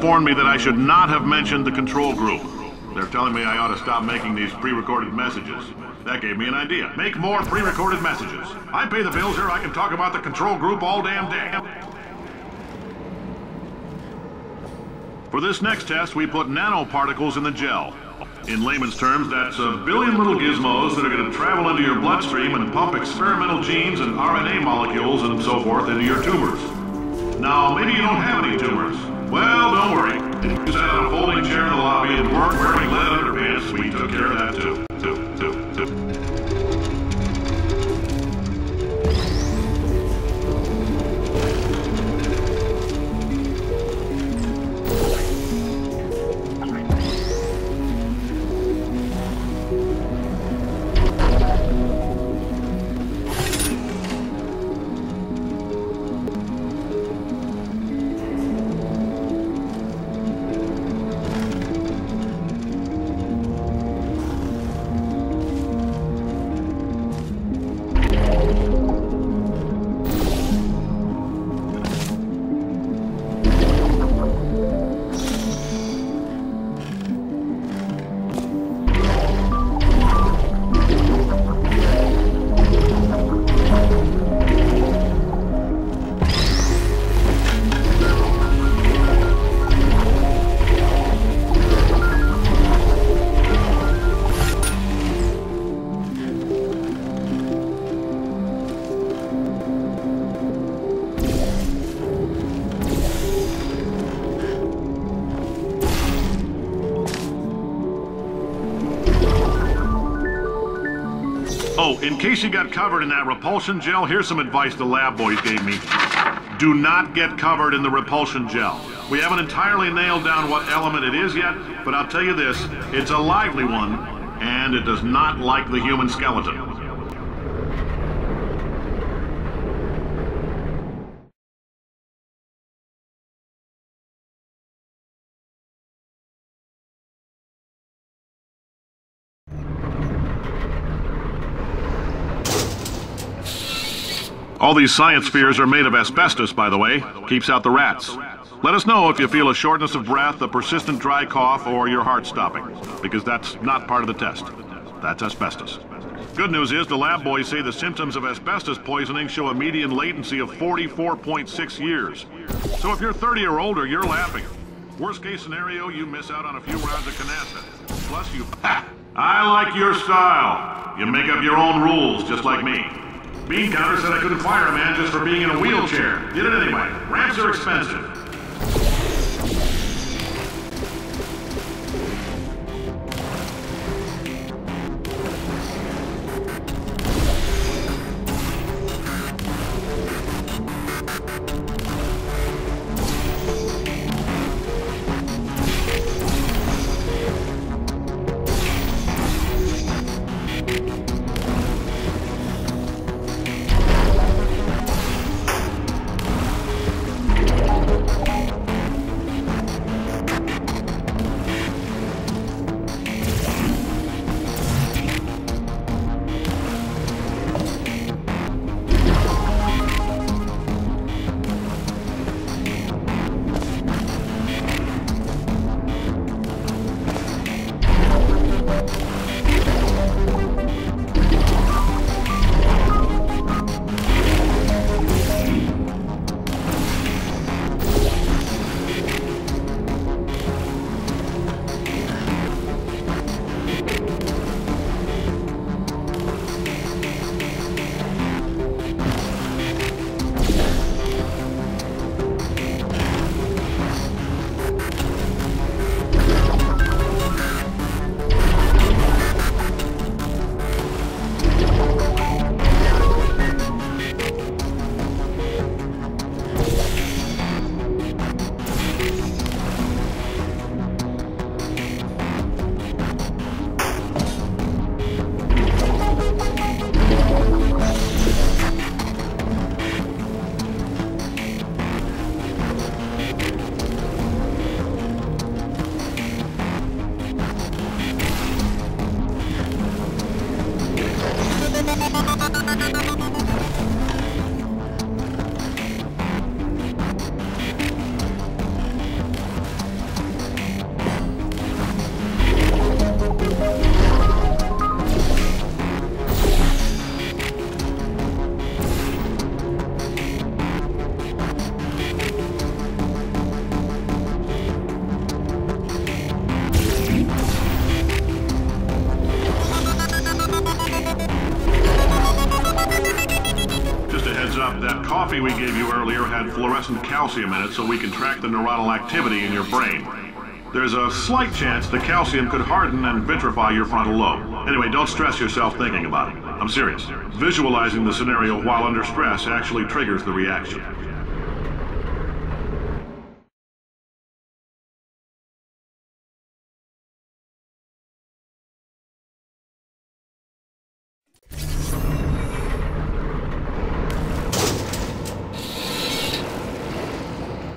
informed me that I should not have mentioned the control group. They're telling me I ought to stop making these pre-recorded messages. That gave me an idea. Make more pre-recorded messages. I pay the bills here, I can talk about the control group all damn day. For this next test, we put nanoparticles in the gel. In layman's terms, that's a billion little gizmos that are going to travel into your bloodstream and pump experimental genes and RNA molecules and so forth into your tumors. Now, maybe you don't have any tumors. Well, don't worry. You sat on a folding chair in the lobby and weren't wearing lead underpants. We took care of that too. Oh, in case you got covered in that repulsion gel, here's some advice the lab boys gave me. Do not get covered in the repulsion gel. We haven't entirely nailed down what element it is yet, but I'll tell you this, it's a lively one, and it does not like the human skeleton. All these science spheres are made of asbestos, by the way. Keeps out the rats. Let us know if you feel a shortness of breath, a persistent dry cough, or your heart stopping, because that's not part of the test. That's asbestos. Good news is the lab boys say the symptoms of asbestos poisoning show a median latency of 44.6 years. So if you're 30 or older, you're laughing. Worst case scenario, you miss out on a few rounds of canasta. Plus you... I like your style. You make up your own rules, just like me. Bean Counter said I couldn't fire a man just for being in a wheelchair. Did it anyway. Ramps are expensive. coffee we gave you earlier had fluorescent calcium in it so we can track the neuronal activity in your brain. There's a slight chance the calcium could harden and vitrify your frontal lobe. Anyway, don't stress yourself thinking about it. I'm serious. Visualizing the scenario while under stress actually triggers the reaction.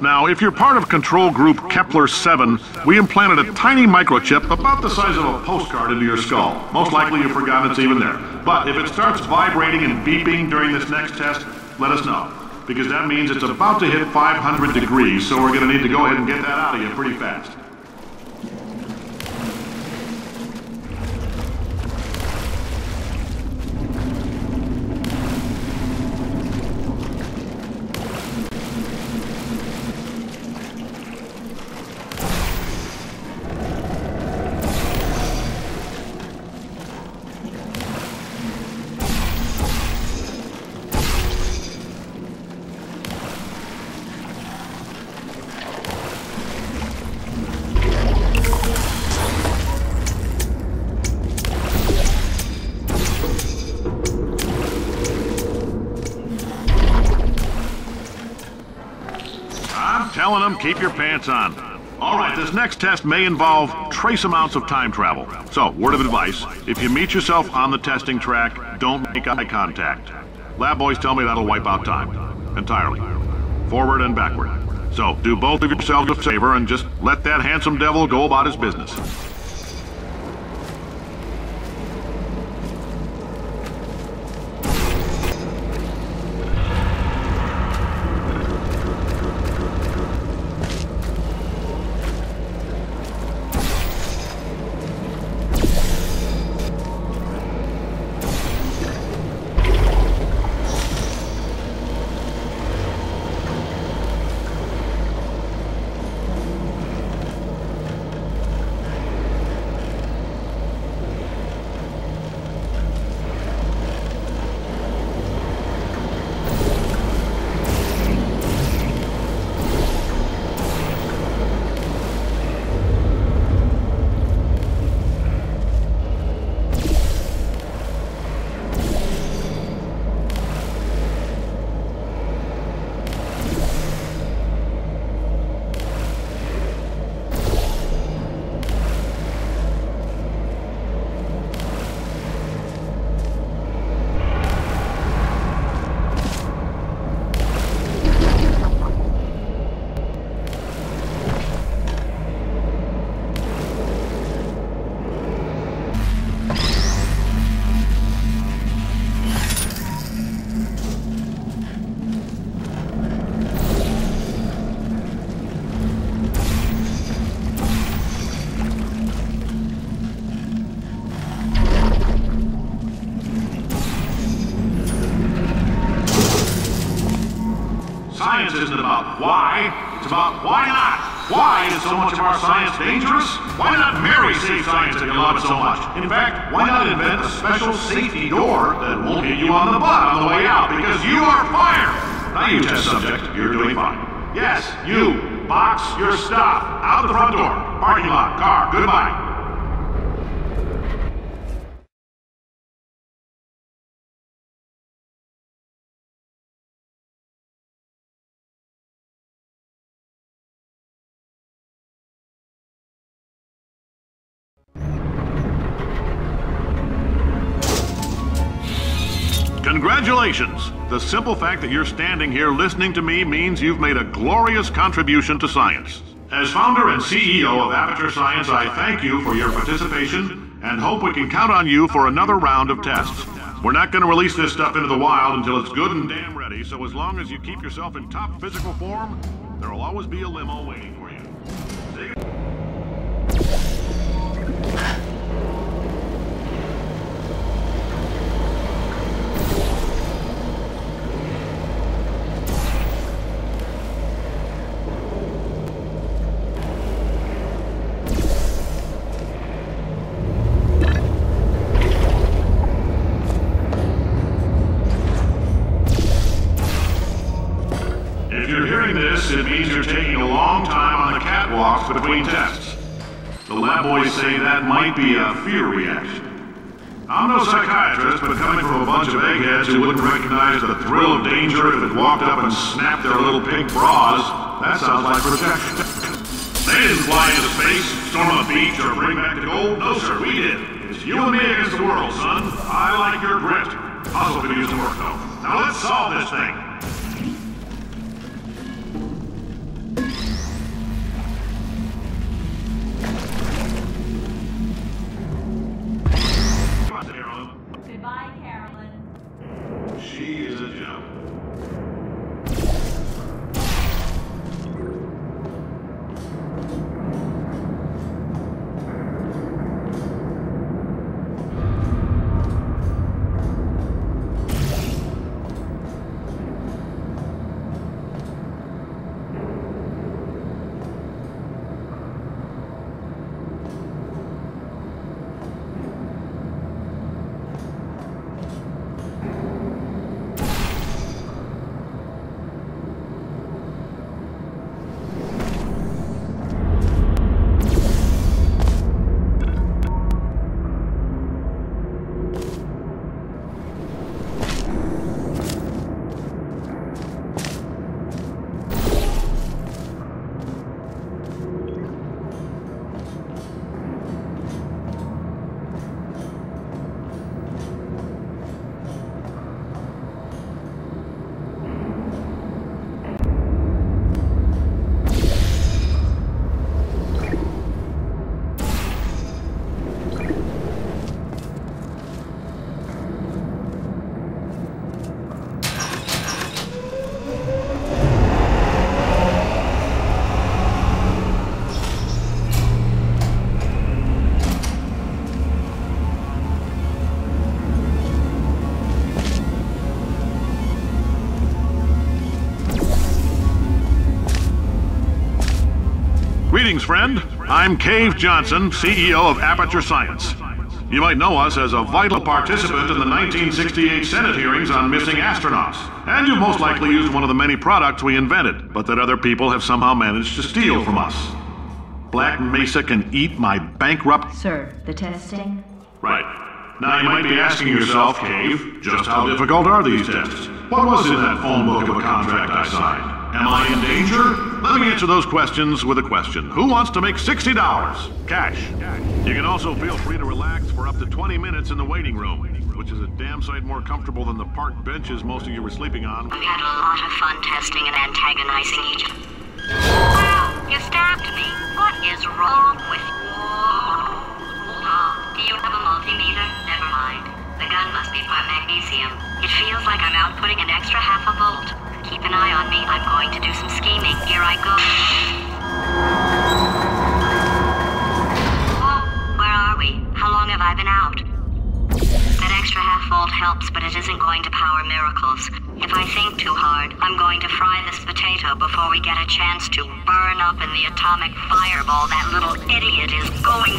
Now, if you're part of control group Kepler-7, we implanted a tiny microchip about the size of a postcard into your skull. Most likely you've forgotten it's even there. But if it starts vibrating and beeping during this next test, let us know. Because that means it's about to hit 500 degrees, so we're going to need to go ahead and get that out of you pretty fast. Telling them, keep your pants on. All right, this next test may involve trace amounts of time travel. So, word of advice, if you meet yourself on the testing track, don't make eye contact. Lab boys tell me that'll wipe out time. Entirely. Forward and backward. So, do both of yourselves a favor and just let that handsome devil go about his business. Science isn't about why, it's about why not. Why is so much of our science dangerous? Why not marry safe science if you love it so much? In fact, why not invent a special safety door that won't hit you on the butt on the way out because you are fired? Now you test subject, you're doing fine. Yes, you, box your stuff, out the front door, parking lot, car, goodbye. Congratulations! The simple fact that you're standing here listening to me means you've made a glorious contribution to science. As founder and CEO of Aperture Science, I thank you for your participation and hope we can count on you for another round of tests. We're not going to release this stuff into the wild until it's good and damn ready, so as long as you keep yourself in top physical form, there'll always be a limo waiting for you. between tests. The lab boys say that might be a fear reaction. I'm no psychiatrist, but coming from a bunch of eggheads who wouldn't recognize the thrill of danger if it walked up and snapped their little pink bras, that sounds like protection. They didn't fly into space, storm a beach, or bring back the gold. No, sir, we did. It's you and me against the world, son. I like your grit. Puzzle could use some work, though. Now let's solve this thing. Goodbye, Carolyn. She is a gem. Greetings, friend. I'm Cave Johnson, CEO of Aperture Science. You might know us as a vital participant in the 1968 Senate hearings on missing astronauts. And you've most likely used one of the many products we invented, but that other people have somehow managed to steal from us. Black Mesa can eat my bankrupt... Sir, the testing? Right. Now you might be asking yourself, Cave, just how difficult are these tests? What was in that phone book of a contract I signed? Am I in danger? Let me answer those questions with a question. Who wants to make $60? Cash. You can also feel free to relax for up to 20 minutes in the waiting room, which is a damn sight more comfortable than the park benches most of you were sleeping on. We had a lot of fun testing and antagonizing each other. Wow, you stabbed me. What is wrong with you? Hold on. Do you have a multimeter? Never mind. The gun must be part magnesium. It feels like I'm outputting an extra half a volt. Keep an eye on me. I'm going to do some scheming. Here I go. Oh, where are we? How long have I been out? That extra half volt helps, but it isn't going to power miracles. If I think too hard, I'm going to fry this potato before we get a chance to burn up in the atomic fireball that little idiot is going...